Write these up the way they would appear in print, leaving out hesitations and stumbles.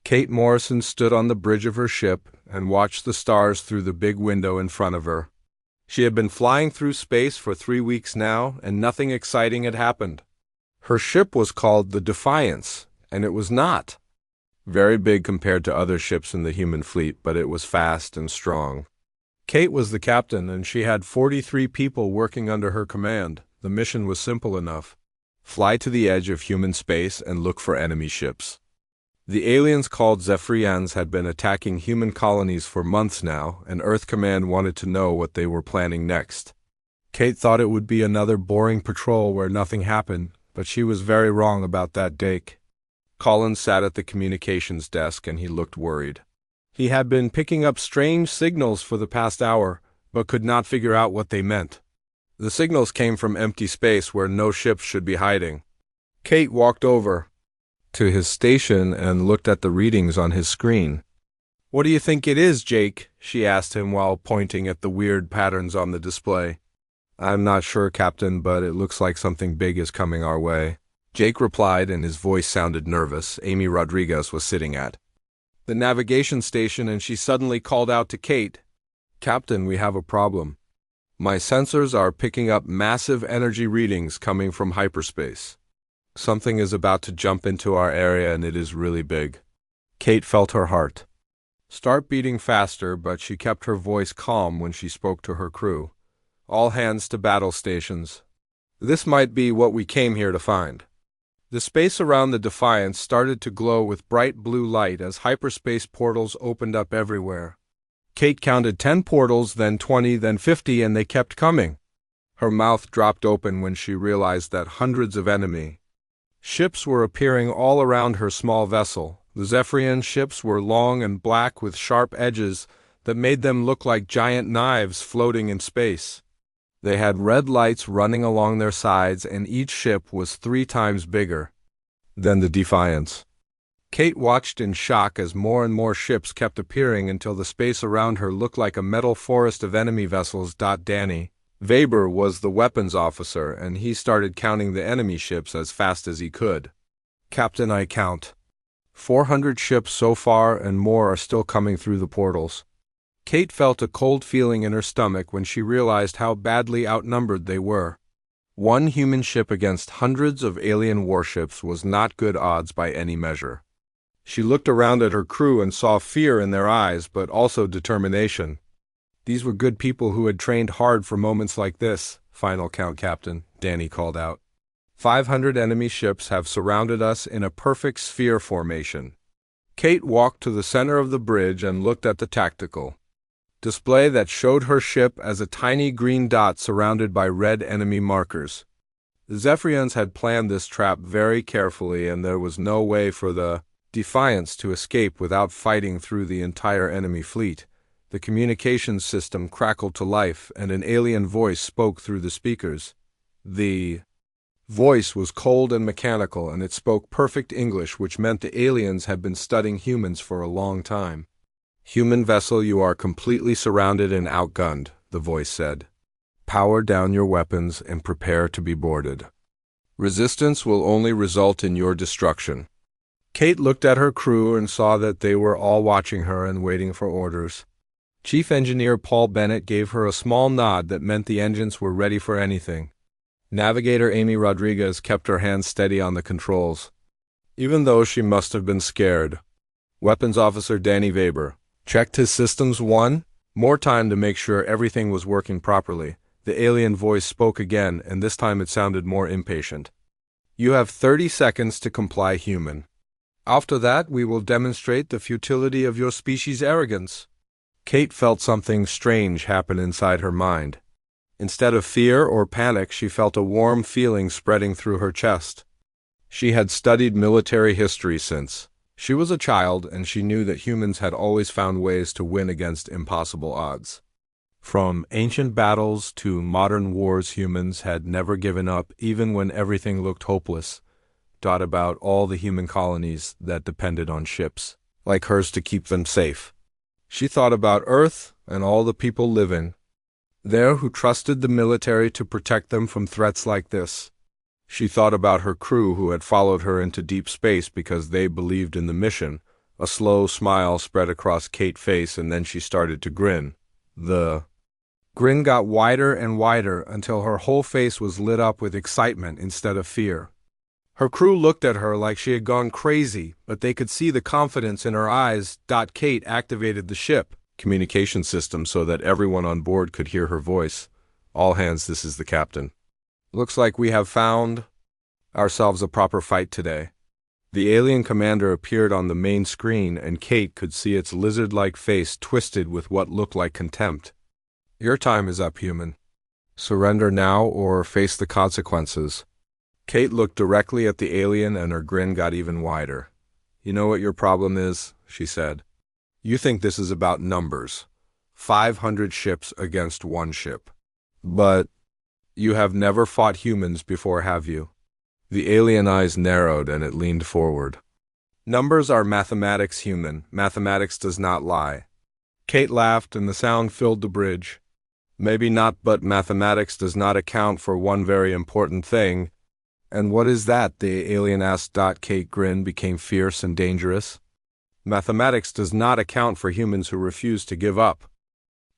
Kate Morrison stood on the bridge of her ship and watched the stars through the big window in front of her. She had been flying through space for 3 weeks now, and nothing exciting had happened. Her ship was called the Defiance, and it was not very big compared to other ships in the human fleet, but it was fast and strong. Kate was the captain, and she had 43 people working under her command. The mission was simple enough: fly to the edge of human space and look for enemy ships. The aliens called Zephyrians had been attacking human colonies for months now, and Earth Command wanted to know what they were planning next. Kate thought it would be another boring patrol where nothing happened, but she was very wrong about that date. Collins sat at the communications desk and he looked worried. He had been picking up strange signals for the past hour, but could not figure out what they meant. The signals came from empty space where no ships should be hiding. Kate walked over to his station and looked at the readings on his screen. "What do you think it is, Jake?" she asked him while pointing at the weird patterns on the display. "I'm not sure, Captain, but it looks like something big is coming our way," Jake replied, and his voice sounded nervous. Amy Rodriguez was sitting at the navigation station, and she suddenly called out to Kate, "Captain, we have a problem. My sensors are picking up massive energy readings coming from hyperspace. Something is about to jump into our area, and it is really big." Kate felt her heart start beating faster, but she kept her voice calm when she spoke to her crew. "All hands to battle stations. This might be what we came here to find." The space around the Defiance started to glow with bright blue light as hyperspace portals opened up everywhere. Kate counted 10 portals, then 20, then 50, and they kept coming. Her mouth dropped open when she realized that hundreds of enemy ships were appearing all around her small vessel. The Zephyrian ships were long and black with sharp edges that made them look like giant knives floating in space. They had red lights running along their sides, and each ship was 3 times bigger than the Defiance. Kate watched in shock as more and more ships kept appearing until the space around her looked like a metal forest of enemy vessels. Danny Weber was the weapons officer, and he started counting the enemy ships as fast as he could. "Captain, I count 400 ships so far, and more are still coming through the portals." Kate felt a cold feeling in her stomach when she realized how badly outnumbered they were. One human ship against hundreds of alien warships was not good odds by any measure. She looked around at her crew and saw fear in their eyes, but also determination. These were good people who had trained hard for moments like this. "Final count, Captain," Danny called out. 500 enemy ships have surrounded us in a perfect sphere formation." Kate walked to the center of the bridge and looked at the tactical display that showed her ship as a tiny green dot surrounded by red enemy markers. The Zephyrians had planned this trap very carefully, and there was no way for the Defiance to escape without fighting through the entire enemy fleet. The communications system crackled to life, and an alien voice spoke through the speakers. The voice was cold and mechanical, and it spoke perfect English, which meant the aliens had been studying humans for a long time. "Human vessel, you are completely surrounded and outgunned," the voice said. "Power down your weapons and prepare to be boarded. Resistance will only result in your destruction." Kate looked at her crew and saw that they were all watching her and waiting for orders. Chief Engineer Paul Bennett gave her a small nod that meant the engines were ready for anything. Navigator Amy Rodriguez kept her hands steady on the controls, even though she must have been scared. Weapons Officer Danny Weber checked his systems more time to make sure everything was working properly. The alien voice spoke again, and this time it sounded more impatient. "You have 30 seconds to comply, human. After that, we will demonstrate the futility of your species' arrogance." Kate felt something strange happen inside her mind. Instead of fear or panic, she felt a warm feeling spreading through her chest. She had studied military history since she was a child, and she knew that humans had always found ways to win against impossible odds. From ancient battles to modern wars, humans had never given up, even when everything looked hopeless. About all the human colonies that depended on ships like hers to keep them safe. She thought about Earth and all the people living there who trusted the military to protect them from threats like this. She thought about her crew who had followed her into deep space because they believed in the mission, A slow smile spread across Kate's face, and then she started to grin. The grin got wider and wider until her whole face was lit up with excitement instead of fear. Her crew looked at her like she had gone crazy, but they could see the confidence in her eyes. Kate activated the ship communication system so that everyone on board could hear her voice. All hands, this is the captain. Looks like we have found ourselves a proper fight today. The alien commander appeared on the main screen, and Kate could see its lizard-like face twisted with what looked like contempt. Your time is up, human. Surrender now or face the consequences. Kate looked directly at the alien, and her grin got even wider. You know what your problem is, she said. You think this is about numbers. 500 ships against one ship. But you have never fought humans before, have you? The alien eyes narrowed, and it leaned forward. Numbers are mathematics, human. Mathematics does not lie. Kate laughed, and the sound filled the bridge. Maybe not, but mathematics does not account for one very important thing. And what is that? The alien asked. Kate grinned, became fierce and dangerous. Mathematics does not account for humans who refuse to give up.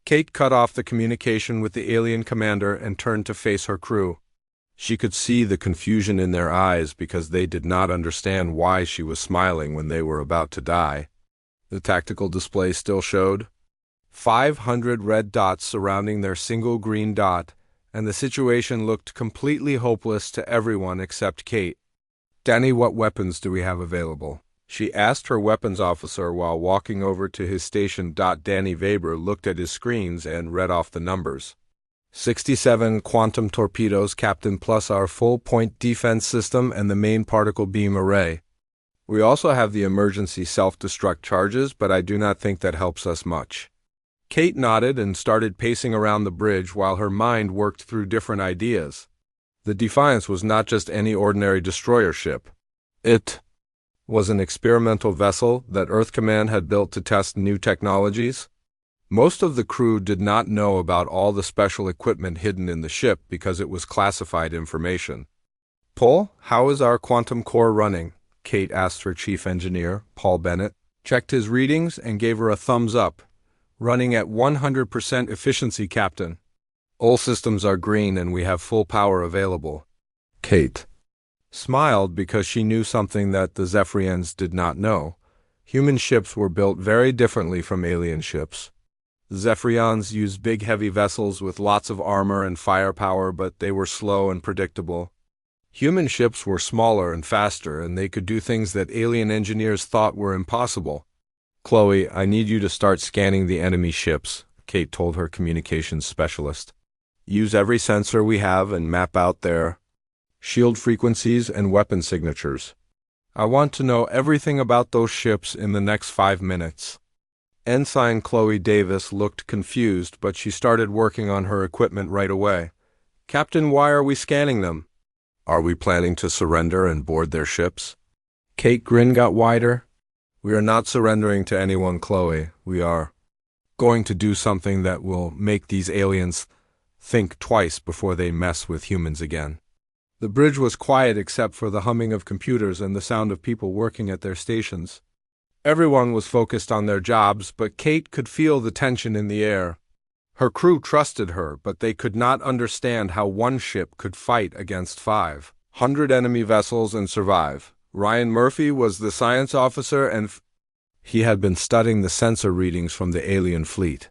Kate cut off the communication with the alien commander and turned to face her crew. She could see the confusion in their eyes because they did not understand why she was smiling when they were about to die. The tactical display still showed 500 red dots surrounding their single green dot, and the situation looked completely hopeless to everyone except Kate. Danny, what weapons do we have available? She asked her weapons officer while walking over to his station. Danny Weber looked at his screens and read off the numbers. 67 quantum torpedoes, Captain, plus our full-point defense system and the main particle beam array. We also have the emergency self-destruct charges, but I do not think that helps us much. Kate nodded and started pacing around the bridge while her mind worked through different ideas. The Defiance was not just any ordinary destroyer ship. It was an experimental vessel that Earth Command had built to test new technologies. Most of the crew did not know about all the special equipment hidden in the ship because it was classified information. Paul, how is our quantum core running? Kate asked her chief engineer, Paul Bennett, checked his readings and gave her a thumbs up. Running at 100% efficiency, Captain. All systems are green and we have full power available. Kate smiled because she knew something that the Zephyrians did not know. Human ships were built very differently from alien ships. The Zephyrians used big heavy vessels with lots of armor and firepower, but they were slow and predictable. Human ships were smaller and faster, and they could do things that alien engineers thought were impossible. Chloe, I need you to start scanning the enemy ships, Kate told her communications specialist. Use every sensor we have and map out their shield frequencies and weapon signatures. I want to know everything about those ships in the next 5 minutes. Ensign Chloe Davis looked confused, but she started working on her equipment right away. Captain, why are we scanning them? Are we planning to surrender and board their ships? Kate's grin got wider. We are not surrendering to anyone, Chloe. We are going to do something that will make these aliens think twice before they mess with humans again. The bridge was quiet except for the humming of computers and the sound of people working at their stations. Everyone was focused on their jobs, but Kate could feel the tension in the air. Her crew trusted her, but they could not understand how one ship could fight against 500 enemy vessels and survive. Ryan Murphy was the science officer, and he had been studying the sensor readings from the alien fleet.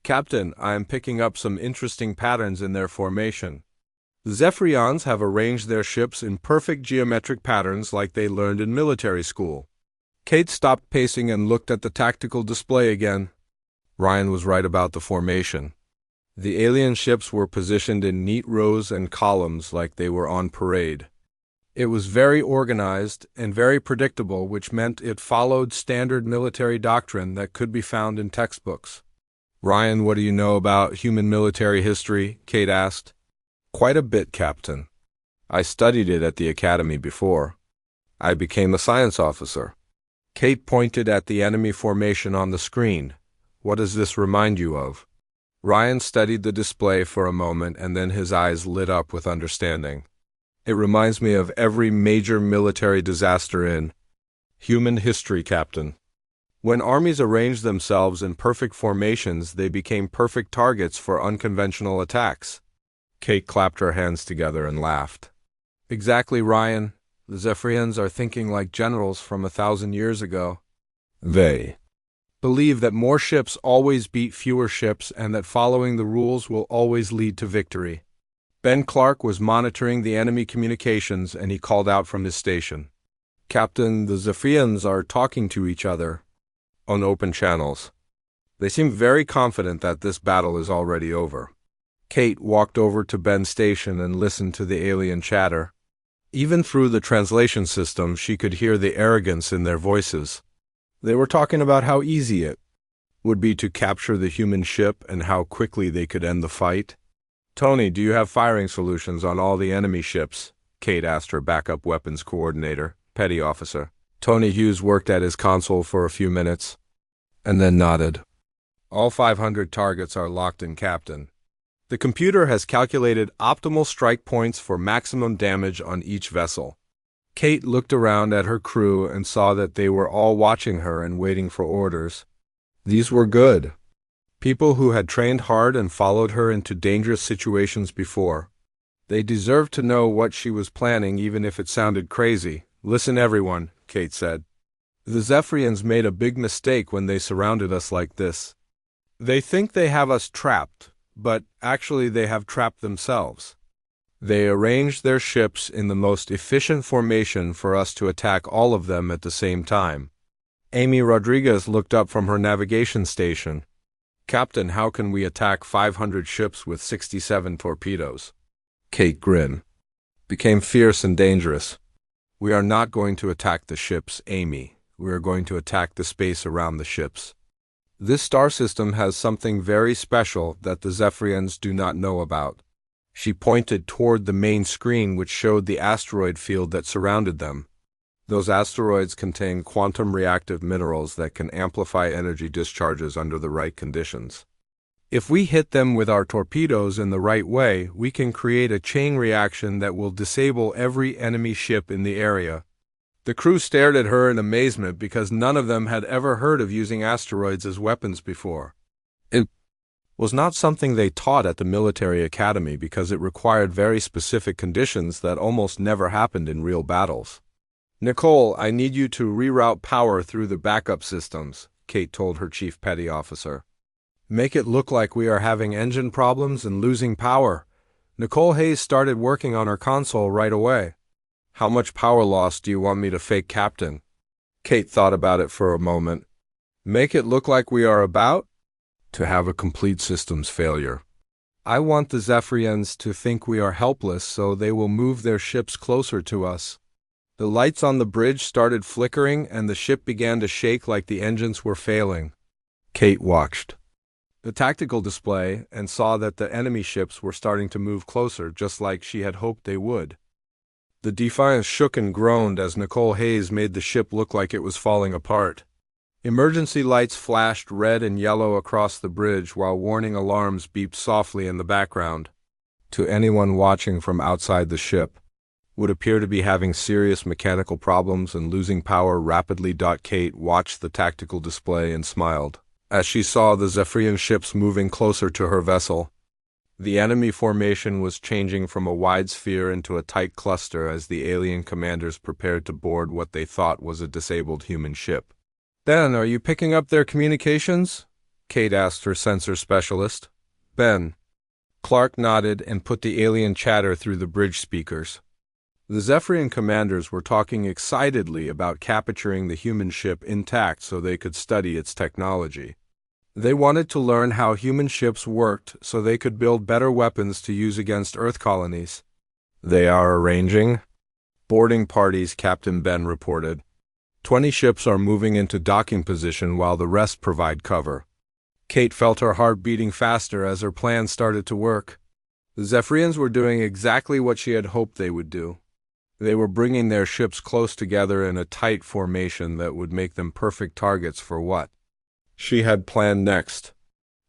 Captain, I am picking up some interesting patterns in their formation. The Zephyrians have arranged their ships in perfect geometric patterns like they learned in military school. Kate stopped pacing and looked at the tactical display again. Ryan was right about the formation. The alien ships were positioned in neat rows and columns like they were on parade. It was very organized and very predictable, which meant it followed standard military doctrine that could be found in textbooks. Ryan, what do you know about human military history? Kate asked. Quite a bit, Captain. I studied it at the academy before. I became a science officer. Kate pointed at the enemy formation on the screen. What does this remind you of? Ryan studied the display for a moment, and then his eyes lit up with understanding. It reminds me of every major military disaster in human history, Captain. When armies arranged themselves in perfect formations, they became perfect targets for unconventional attacks. Kate clapped her hands together and laughed. Exactly, Ryan. The Zephyrians are thinking like generals from 1,000 years ago. They believe that more ships always beat fewer ships and that following the rules will always lead to victory. Ben Clark was monitoring the enemy communications and he called out from his station. Captain, the Zephyrians are talking to each other on open channels. They seem very confident that this battle is already over. Kate walked over to Ben's station and listened to the alien chatter. Even through the translation system, she could hear the arrogance in their voices. They were talking about how easy it would be to capture the human ship and how quickly they could end the fight. Tony, do you have firing solutions on all the enemy ships? Kate asked her backup weapons coordinator, Petty Officer. Tony Hughes worked at his console for a few minutes, and then nodded. All 500 targets are locked in, Captain. The computer has calculated optimal strike points for maximum damage on each vessel. Kate looked around at her crew and saw that they were all watching her and waiting for orders. These were good people who had trained hard and followed her into dangerous situations before. They deserved to know what she was planning, even if it sounded crazy. Listen, everyone, Kate said. The Zephyrians made a big mistake when they surrounded us like this. They think they have us trapped, but actually they have trapped themselves. They arranged their ships in the most efficient formation for us to attack all of them at the same time. Amy Rodriguez looked up from her navigation station. Captain, how can we attack 500 ships with 67 torpedoes? Kate grinned. Became fierce and dangerous. We are not going to attack the ships, Amy. We are going to attack the space around the ships. This star system has something very special that the Zephyrians do not know about. She pointed toward the main screen, which showed the asteroid field that surrounded them. Those asteroids contain quantum reactive minerals that can amplify energy discharges under the right conditions. If we hit them with our torpedoes in the right way, we can create a chain reaction that will disable every enemy ship in the area. The crew stared at her in amazement because none of them had ever heard of using asteroids as weapons before. It was not something they taught at the military academy because it required very specific conditions that almost never happened in real battles. Nicole, I need you to reroute power through the backup systems, Kate told her chief petty officer. Make it look like we are having engine problems and losing power. Nicole Hayes started working on her console right away. How much power loss do you want me to fake, Captain? Kate thought about it for a moment. Make it look like we are about to have a complete systems failure. I want the Zephyrians to think we are helpless so they will move their ships closer to us. The lights on the bridge started flickering and the ship began to shake like the engines were failing. Kate watched the tactical display and saw that the enemy ships were starting to move closer, just like she had hoped they would. The Defiance shook and groaned as Nicole Hayes made the ship look like it was falling apart. Emergency lights flashed red and yellow across the bridge while warning alarms beeped softly in the background. To anyone watching from outside the ship, would appear to be having serious mechanical problems and losing power rapidly. Kate watched the tactical display and smiled as she saw the Zephyrian ships moving closer to her vessel. The enemy formation was changing from a wide sphere into a tight cluster as the alien commanders prepared to board what they thought was a disabled human ship. Ben, are you picking up their communications? Kate asked her sensor specialist. Ben. Clark nodded and put the alien chatter through the bridge speakers. The Zephyrian commanders were talking excitedly about capturing the human ship intact so they could study its technology. They wanted to learn how human ships worked so they could build better weapons to use against Earth colonies. They are arranging boarding parties, Captain Ben reported. 20 ships are moving into docking position while the rest provide cover. Kate felt her heart beating faster as her plan started to work. The Zephyrians were doing exactly what she had hoped they would do. They were bringing their ships close together in a tight formation that would make them perfect targets for what she had planned next.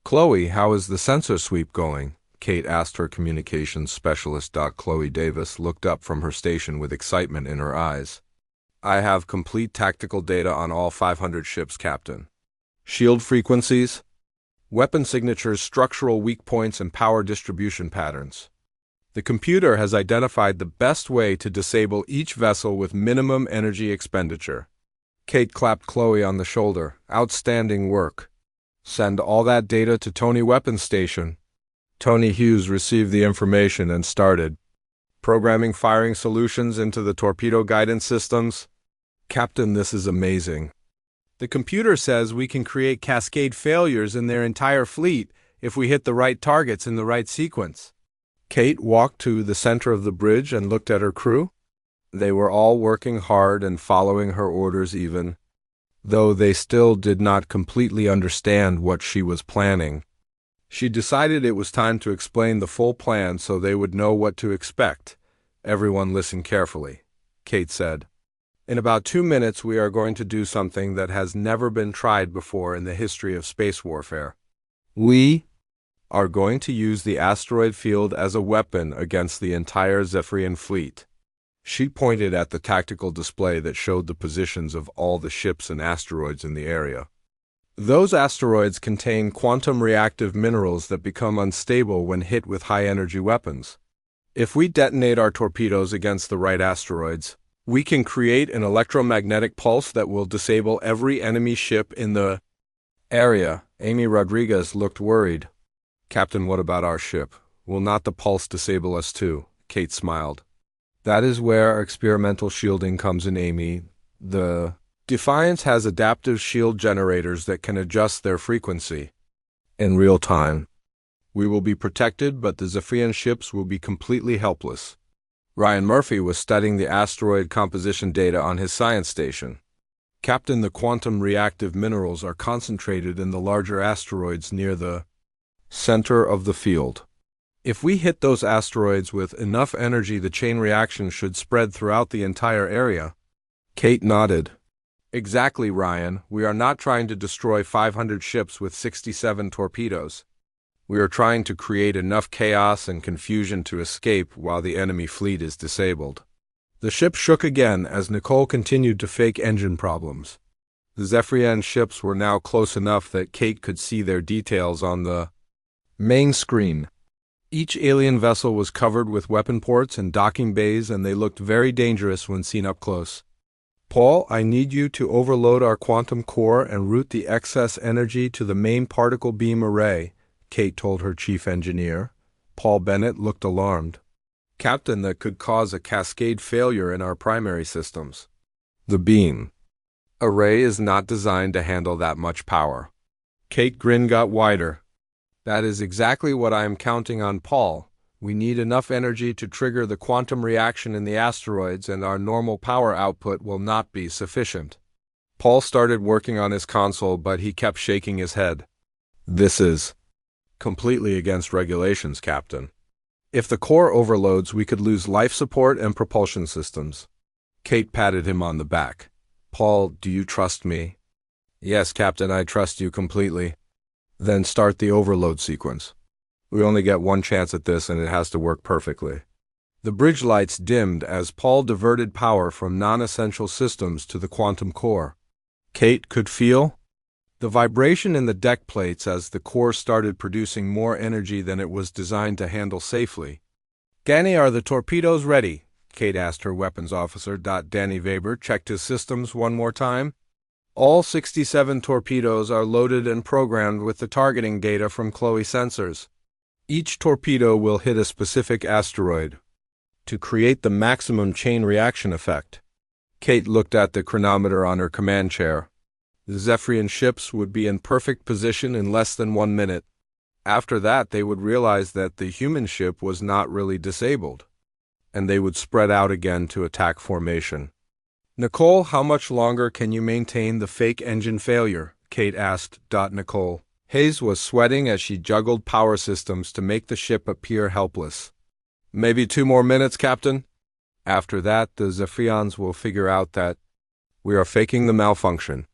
Chloe, how is the sensor sweep going? Kate asked her communications specialist. Chloe Davis looked up from her station with excitement in her eyes. I have complete tactical data on all 500 ships, Captain. Shield frequencies, weapon signatures, structural weak points, and power distribution patterns. The computer has identified the best way to disable each vessel with minimum energy expenditure. Kate clapped Chloe on the shoulder. Outstanding work. Send all that data to Tony Weapons Station. Tony Hughes received the information and started programming firing solutions into the torpedo guidance systems. Captain, this is amazing. The computer says we can create cascade failures in their entire fleet if we hit the right targets in the right sequence. Kate walked to the center of the bridge and looked at her crew. They were all working hard and following her orders even, though they still did not completely understand what she was planning. She decided it was time to explain the full plan so they would know what to expect. Everyone listened carefully. Kate said, "In about 2 minutes we are going to do something that has never been tried before in the history of space warfare. We are going to use the asteroid field as a weapon against the entire Zephyrian fleet." She pointed at the tactical display that showed the positions of all the ships and asteroids in the area. Those asteroids contain quantum reactive minerals that become unstable when hit with high-energy weapons. If we detonate our torpedoes against the right asteroids, we can create an electromagnetic pulse that will disable every enemy ship in the area. Amy Rodriguez looked worried. "Captain, what about our ship? Will not the pulse disable us too?" Kate smiled. "That is where our experimental shielding comes in, Amy. The Defiance has adaptive shield generators that can adjust their frequency in real time. We will be protected, but the Zephyrian ships will be completely helpless." Ryan Murphy was studying the asteroid composition data on his science station. "Captain, the quantum reactive minerals are concentrated in the larger asteroids near the center of the field. If we hit those asteroids with enough energy, the chain reaction should spread throughout the entire area." Kate nodded. "Exactly, Ryan. We are not trying to destroy 500 ships with 67 torpedoes. We are trying to create enough chaos and confusion to escape while the enemy fleet is disabled." The ship shook again as Nicole continued to fake engine problems. The Zephyrian ships were now close enough that Kate could see their details on the main screen. Each alien vessel was covered with weapon ports and docking bays, and they looked very dangerous when seen up close. "Paul, I need you to overload our quantum core and route the excess energy to the main particle beam array," Kate told her chief engineer. Paul Bennett looked alarmed. "Captain, that could cause a cascade failure in our primary systems. The beam array is not designed to handle that much power." Kate's grin got wider. "That is exactly what I am counting on, Paul. We need enough energy to trigger the quantum reaction in the asteroids, and our normal power output will not be sufficient." Paul started working on his console, but he kept shaking his head. "This is completely against regulations, Captain. If the core overloads, we could lose life support and propulsion systems." Kate patted him on the back. "Paul, do you trust me?" "Yes, Captain, I trust you completely." "Then start the overload sequence. We only get one chance at this, and it has to work perfectly." The bridge lights dimmed as Paul diverted power from non-essential systems to the quantum core. Kate could feel the vibration in the deck plates as the core started producing more energy than it was designed to handle safely. "Danny, are the torpedoes ready?" Kate asked her weapons officer. Danny Weber checked his systems one more time. "All 67 torpedoes are loaded and programmed with the targeting data from Chloe sensors. Each torpedo will hit a specific asteroid to create the maximum chain reaction effect." Kate looked at the chronometer on her command chair. The Zephyrian ships would be in perfect position in less than 1 minute. After that, they would realize that the human ship was not really disabled, and they would spread out again to attack formation. "Nicole, how much longer can you maintain the fake engine failure?" Kate asked. Nicole Hayes was sweating as she juggled power systems to make the ship appear helpless. "Maybe 2 more minutes, Captain. After that, the Zephyrians will figure out that we are faking the malfunction."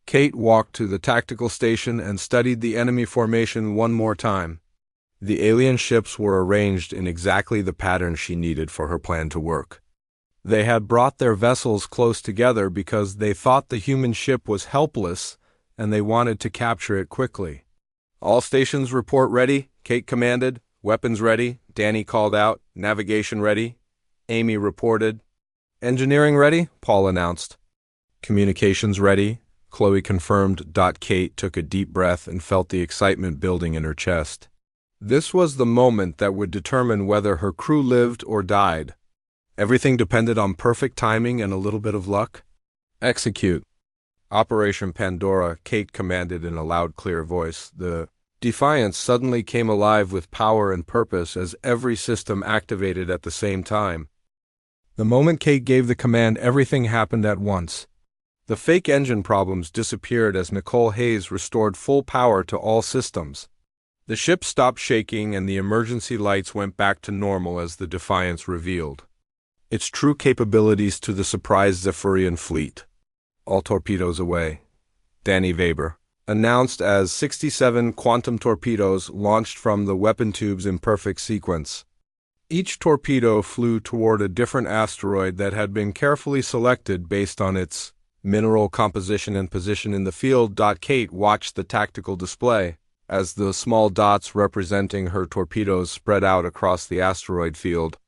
Kate walked to the tactical station and studied the enemy formation one more time. The alien ships were arranged in exactly the pattern she needed for her plan to work. They had brought their vessels close together because they thought the human ship was helpless and they wanted to capture it quickly. "All stations report ready," Kate commanded. "Weapons ready," Danny called out. "Navigation ready," Amy reported. "Engineering ready," Paul announced. "Communications ready," Chloe confirmed. Kate took a deep breath and felt the excitement building in her chest. This was the moment that would determine whether her crew lived or died. Everything depended on perfect timing and a little bit of luck. "Execute." "Operation Pandora," Kate commanded in a loud, clear voice. The Defiance suddenly came alive with power and purpose as every system activated at the same time. The moment Kate gave the command, everything happened at once. The fake engine problems disappeared as Nicole Hayes restored full power to all systems. The ship stopped shaking and the emergency lights went back to normal as the Defiance revealed its true capabilities to the surprised Zephyrian fleet. "All torpedoes away," Danny Weber announced as 67 quantum torpedoes launched from the weapon tubes in perfect sequence. Each torpedo flew toward a different asteroid that had been carefully selected based on its mineral composition and position in the field. Kate watched the tactical display as the small dots representing her torpedoes spread out across the asteroid field.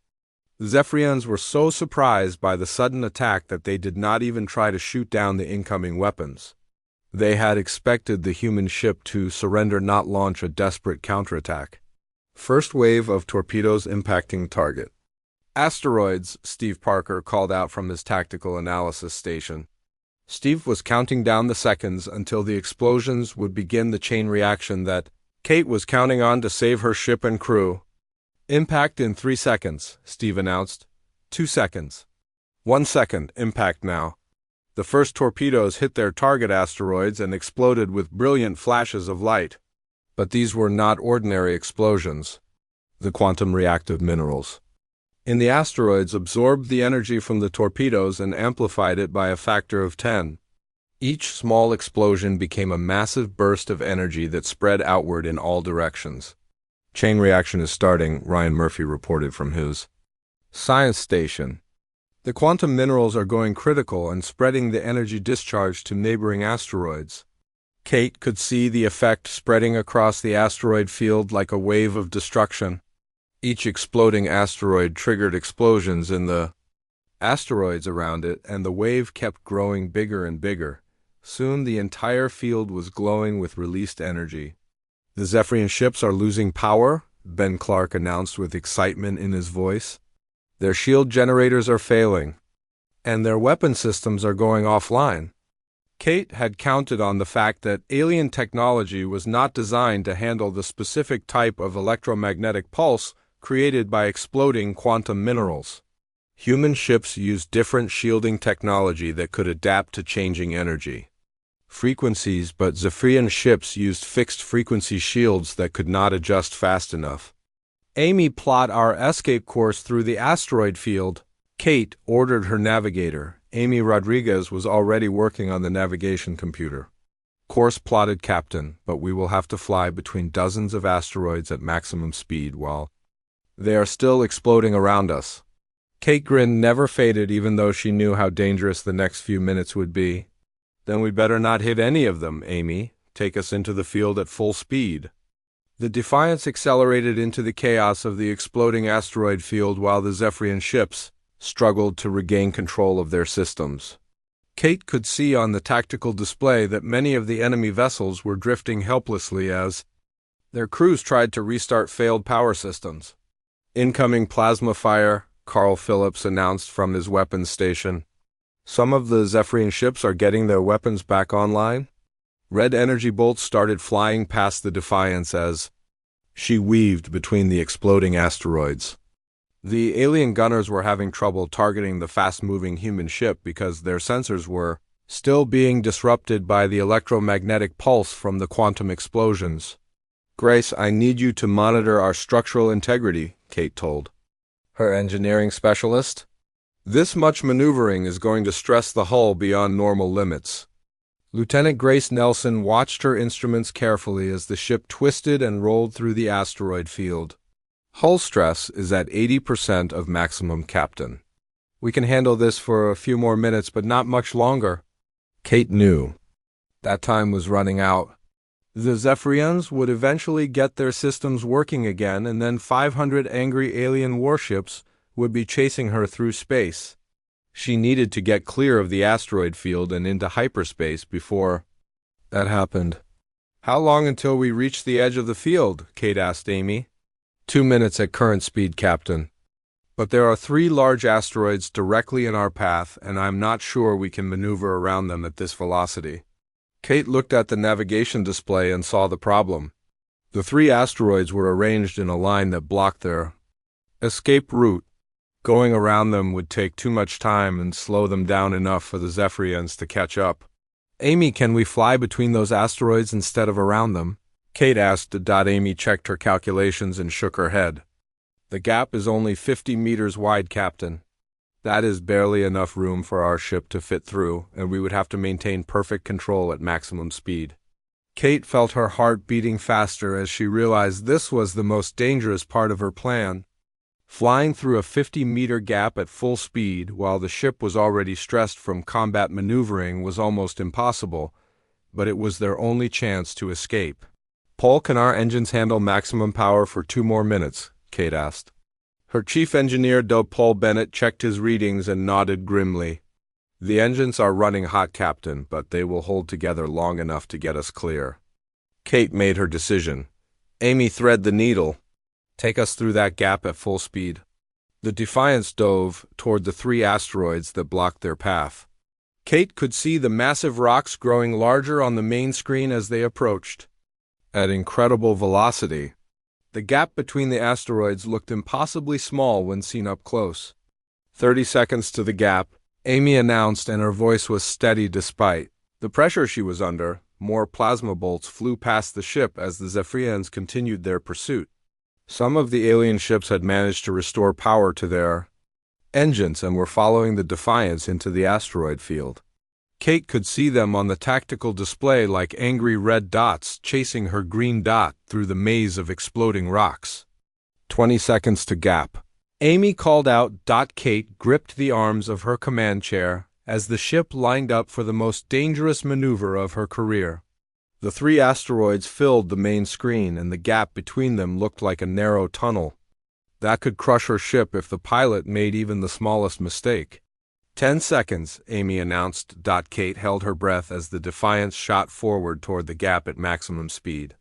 The Zephyrians were so surprised by the sudden attack that they did not even try to shoot down the incoming weapons. They had expected the human ship to surrender, not launch a desperate counterattack. First wave of torpedoes impacting target. "Asteroids," Steve Parker called out from his tactical analysis station. Steve was counting down the seconds until the explosions would begin the chain reaction that Kate was counting on to save her ship and crew. "Impact in 3 seconds, Steve announced. 2 seconds. 1 second, impact now." The first torpedoes hit their target asteroids and exploded with brilliant flashes of light. But these were not ordinary explosions. The quantum reactive minerals in the asteroids absorbed the energy from the torpedoes and amplified it by a factor of 10. Each small explosion became a massive burst of energy that spread outward in all directions. "Chain reaction is starting," Ryan Murphy reported from his science station. "The quantum minerals are going critical and spreading the energy discharge to neighboring asteroids." Kate could see the effect spreading across the asteroid field like a wave of destruction. Each exploding asteroid triggered explosions in the asteroids around it, and the wave kept growing bigger and bigger. Soon the entire field was glowing with released energy. "The Zephyrian ships are losing power," Ben Clark announced with excitement in his voice. "Their shield generators are failing, and their weapon systems are going offline." Kate had counted on the fact that alien technology was not designed to handle the specific type of electromagnetic pulse created by exploding quantum minerals. Human ships used different shielding technology that could adapt to changing energy frequencies, but Zephyrian ships used fixed-frequency shields that could not adjust fast enough. "Amy, plot our escape course through the asteroid field," Kate ordered her navigator. Amy Rodriguez was already working on the navigation computer. "Course plotted, Captain, but we will have to fly between dozens of asteroids at maximum speed while they are still exploding around us." Kate Grinned never faded, even though she knew how dangerous the next few minutes would be. "Then we better not hit any of them, Amy. Take us into the field at full speed." The Defiance accelerated into the chaos of the exploding asteroid field while the Zephyrian ships struggled to regain control of their systems. Kate could see on the tactical display that many of the enemy vessels were drifting helplessly as their crews tried to restart failed power systems. "Incoming plasma fire," Carl Phillips announced from his weapons station. "Some of the Zephyrian ships are getting their weapons back online." Red energy bolts started flying past the Defiance as she weaved between the exploding asteroids. The alien gunners were having trouble targeting the fast-moving human ship because their sensors were still being disrupted by the electromagnetic pulse from the quantum explosions. "Grace, I need you to monitor our structural integrity," Kate told her engineering specialist. "This much maneuvering is going to stress the hull beyond normal limits." Lieutenant Grace Nelson watched her instruments carefully as the ship twisted and rolled through the asteroid field. "Hull stress is at 80% of maximum, Captain. We can handle this for a few more minutes, but not much longer. Kate knew that time was running out. The Zephyrians would eventually get their systems working again, and then 500 angry alien warships would be chasing her through space. She needed to get clear of the asteroid field and into hyperspace before that happened. How long until we reach the edge of the field? Kate asked Amy. 2 minutes at current speed, Captain. But there are 3 large asteroids directly in our path, and I'm not sure we can maneuver around them at this velocity. Kate looked at the navigation display and saw the problem. The 3 asteroids were arranged in a line that blocked their escape route. Going around them would take too much time and slow them down enough for the Zephyrians to catch up. Amy, can we fly between those asteroids instead of around them? Kate asked. Amy checked her calculations and shook her head. The gap is only 50 meters wide, Captain. That is barely enough room for our ship to fit through, and we would have to maintain perfect control at maximum speed. Kate felt her heart beating faster as she realized this was the most dangerous part of her plan. Flying through a 50-meter gap at full speed while the ship was already stressed from combat maneuvering was almost impossible, but it was their only chance to escape. Paul, can our engines handle maximum power for 2 more minutes? Kate asked. Her chief engineer, Paul Bennett, checked his readings and nodded grimly. The engines are running hot, Captain, but they will hold together long enough to get us clear. Kate made her decision. Amy, thread the needle. Take us through that gap at full speed. The Defiance dove toward the 3 asteroids that blocked their path. Kate could see the massive rocks growing larger on the main screen as they approached. At incredible velocity, the gap between the asteroids looked impossibly small when seen up close. 30 seconds to the gap, Amy announced, and her voice was steady despite the pressure she was under. More plasma bolts flew past the ship as the Zephyrians continued their pursuit. Some of the alien ships had managed to restore power to their engines and were following the Defiance into the asteroid field. Kate could see them on the tactical display like angry red dots chasing her green dot through the maze of exploding rocks. 20 seconds to gap. Amy called out. Kate gripped the arms of her command chair as the ship lined up for the most dangerous maneuver of her career. The 3 asteroids filled the main screen, and the gap between them looked like a narrow tunnel that could crush her ship if the pilot made even the smallest mistake. 10 seconds, Amy announced. Kate held her breath as the Defiance shot forward toward the gap at maximum speed.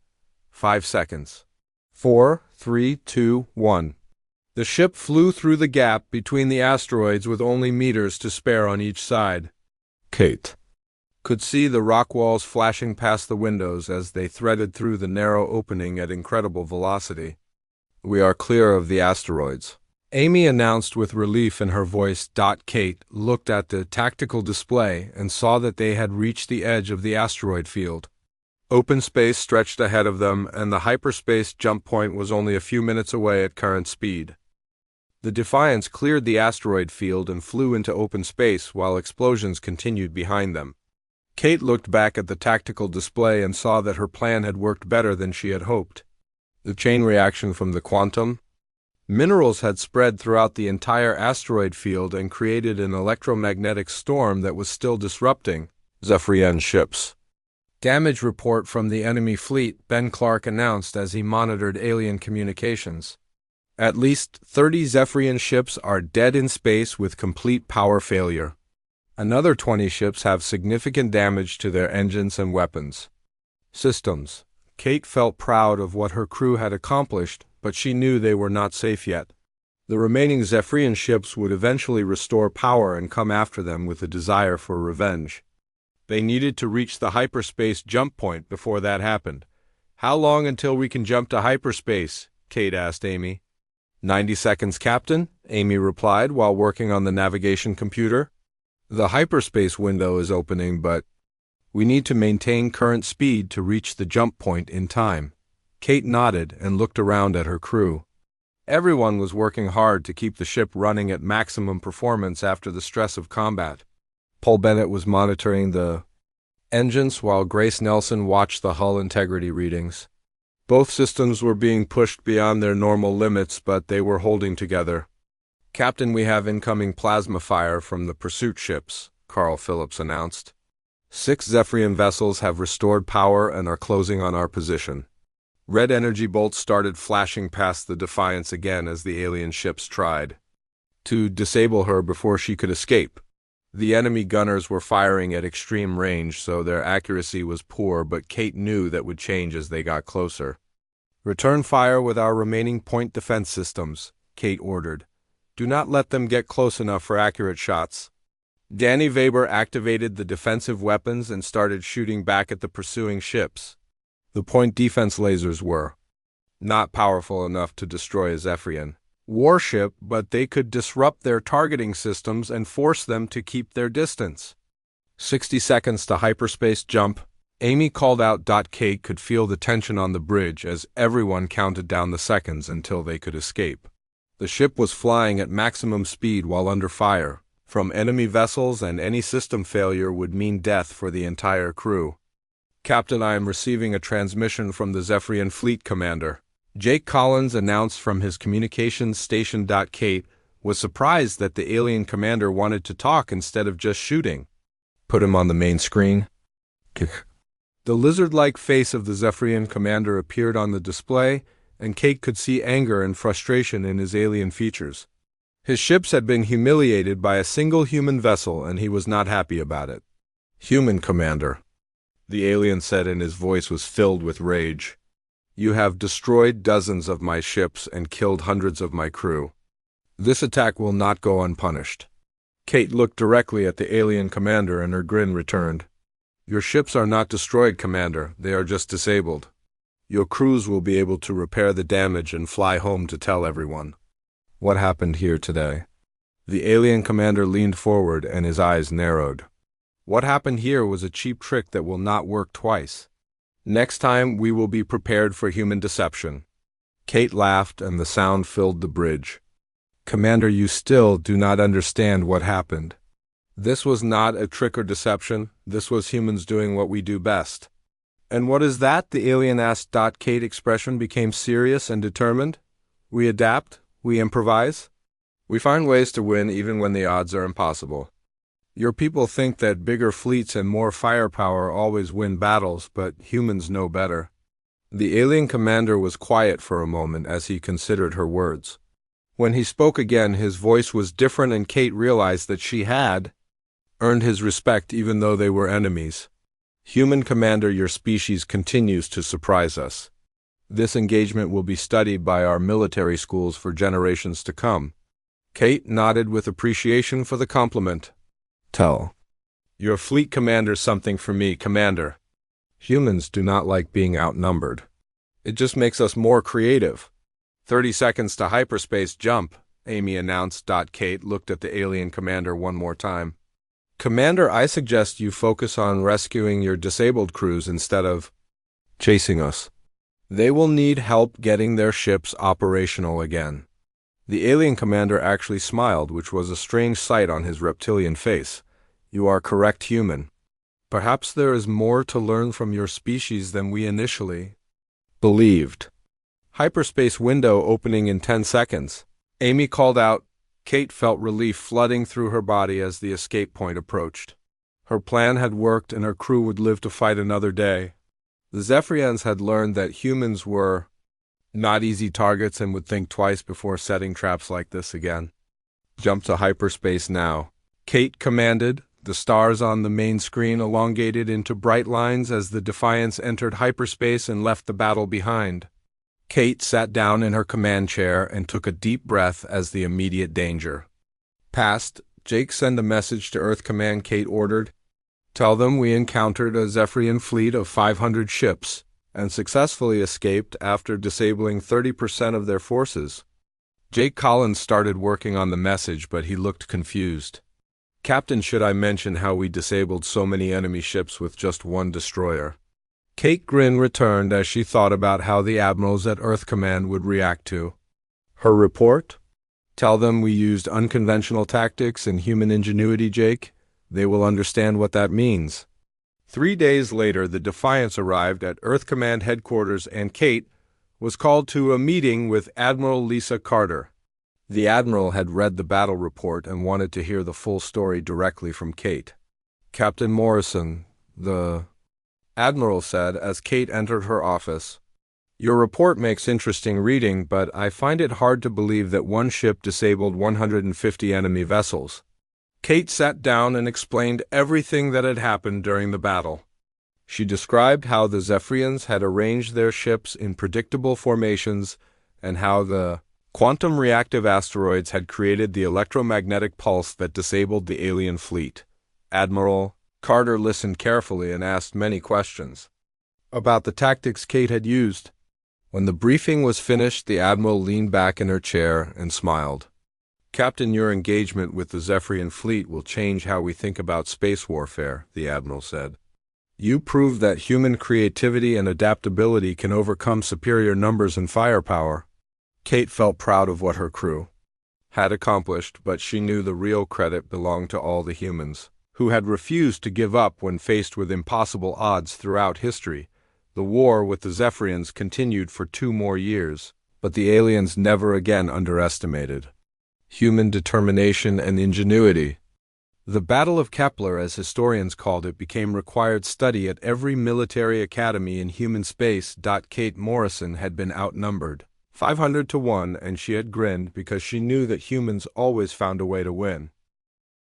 5 seconds. 4, 3, 2, 1. The ship flew through the gap between the asteroids with only meters to spare on each side. Kate could see the rock walls flashing past the windows as they threaded through the narrow opening at incredible velocity. We are clear of the asteroids, Amy announced with relief in her voice. Kate looked at the tactical display and saw that they had reached the edge of the asteroid field. Open space stretched ahead of them, and the hyperspace jump point was only a few minutes away at current speed. The Defiance cleared the asteroid field and flew into open space while explosions continued behind them. Kate looked back at the tactical display and saw that her plan had worked better than she had hoped. The chain reaction from the quantum minerals had spread throughout the entire asteroid field and created an electromagnetic storm that was still disrupting Zephyrian ships. Damage report from the enemy fleet, Ben Clark announced as he monitored alien communications. At least 30 Zephyrian ships are dead in space with complete power failure. Another 20 ships have significant damage to their engines and weapons systems. Kate felt proud of what her crew had accomplished, but she knew they were not safe yet. The remaining Zephyrian ships would eventually restore power and come after them with a desire for revenge. They needed to reach the hyperspace jump point before that happened. How long until we can jump to hyperspace? Kate asked Amy. 90 seconds, Captain, Amy replied while working on the navigation computer. The hyperspace window is opening, but we need to maintain current speed to reach the jump point in time. Kate nodded and looked around at her crew. Everyone was working hard to keep the ship running at maximum performance after the stress of combat. Paul Bennett was monitoring the engines while Grace Nelson watched the hull integrity readings. Both systems were being pushed beyond their normal limits, but they were holding together. "Captain, we have incoming plasma fire from the pursuit ships," Carl Phillips announced. "6 Zephyrian vessels have restored power and are closing on our position." Red energy bolts started flashing past the Defiance again as the alien ships tried to disable her before she could escape. The enemy gunners were firing at extreme range, so their accuracy was poor, but Kate knew that would change as they got closer. "Return fire with our remaining point defense systems," Kate ordered. "Do not let them get close enough for accurate shots." Danny Weber activated the defensive weapons and started shooting back at the pursuing ships. The point defense lasers were not powerful enough to destroy a Zephyrian warship, but they could disrupt their targeting systems and force them to keep their distance. 60 seconds to hyperspace jump. Amy called out. Kate could feel the tension on the bridge as everyone counted down the seconds until they could escape. The ship was flying at maximum speed while under fire from enemy vessels, and any system failure would mean death for the entire crew. "Captain, I am receiving a transmission from the Zephyrian Fleet Commander," Jake Collins announced from his communications station. Kate was surprised that the alien commander wanted to talk instead of just shooting. "Put him on the main screen." The lizard-like face of the Zephyrian commander appeared on the display, and Kate could see anger and frustration in his alien features. His ships had been humiliated by a single human vessel, and he was not happy about it. "Human commander," the alien said, and his voice was filled with rage. "You have destroyed dozens of my ships and killed hundreds of my crew. This attack will not go unpunished." Kate looked directly at the alien commander, and her grin returned. "Your ships are not destroyed, Commander. They are just disabled. Your crews will be able to repair the damage and fly home to tell everyone." "What happened here today?" The alien commander leaned forward, and his eyes narrowed. "What happened here was a cheap trick that will not work twice. Next time, we will be prepared for human deception." Kate laughed, and the sound filled the bridge. "Commander, you still do not understand what happened. This was not a trick or deception. This was humans doing what we do best." "And what is that?" the alien asked. Kate's expression became serious and determined. "We adapt. We improvise. We find ways to win even when the odds are impossible. Your people think that bigger fleets and more firepower always win battles, but humans know better." The alien commander was quiet for a moment as he considered her words. When he spoke again, his voice was different, and Kate realized that she had earned his respect even though they were enemies. "Human commander, your species continues to surprise us. This engagement will be studied by our military schools for generations to come." Kate nodded with appreciation for the compliment. "Tell your fleet commander something for me, Commander. Humans do not like being outnumbered. It just makes us more creative." 30 seconds to hyperspace jump," Amy announced. Kate looked at the alien commander one more time. "Commander, I suggest you focus on rescuing your disabled crews instead of chasing us. They will need help getting their ships operational again." The alien commander actually smiled, which was a strange sight on his reptilian face. "You are correct, human. Perhaps there is more to learn from your species than we initially believed." "Hyperspace window opening in 10 seconds," Amy called out. Kate felt relief flooding through her body as the escape point approached. Her plan had worked, and her crew would live to fight another day. The Zephyrians had learned that humans were not easy targets and would think twice before setting traps like this again. "Jump to hyperspace now," Kate commanded. The stars on the main screen elongated into bright lines as the Defiance entered hyperspace and left the battle behind. Kate sat down in her command chair and took a deep breath as the immediate danger passed. "Jake, send a message to Earth Command," Kate ordered. "Tell them we encountered a Zephyrian fleet of 500 ships and successfully escaped after disabling 30% of their forces." Jake Collins started working on the message, but he looked confused. "Captain, should I mention how we disabled so many enemy ships with just one destroyer?" Kate Grinned returned as she thought about how the admirals at Earth Command would react to her report. "Tell them we used unconventional tactics and human ingenuity, Jake. They will understand what that means." 3 days later, the Defiance arrived at Earth Command headquarters, and Kate was called to a meeting with Admiral Lisa Carter. The Admiral had read the battle report and wanted to hear the full story directly from Kate. "Captain Morrison," the Admiral said as Kate entered her office, "your report makes interesting reading, but I find it hard to believe that one ship disabled 150 enemy vessels." Kate sat down and explained everything that had happened during the battle. She described how the Zephyrians had arranged their ships in predictable formations and how the quantum reactive asteroids had created the electromagnetic pulse that disabled the alien fleet. Admiral Carter listened carefully and asked many questions about the tactics Kate had used. When the briefing was finished, the Admiral leaned back in her chair and smiled. "Captain, your engagement with the Zephyrian fleet will change how we think about space warfare," the Admiral said. "You proved that human creativity and adaptability can overcome superior numbers and firepower." Kate felt proud of what her crew had accomplished, but she knew the real credit belonged to all the humans, who had refused to give up when faced with impossible odds throughout history. The war with the Zephyrians continued for 2 more years, but the aliens never again underestimated human determination and ingenuity. The Battle of Kepler, as historians called it, became required study at every military academy in human space. Kate Morrison had been outnumbered 500 to 1, and she had grinned because she knew that humans always found a way to win.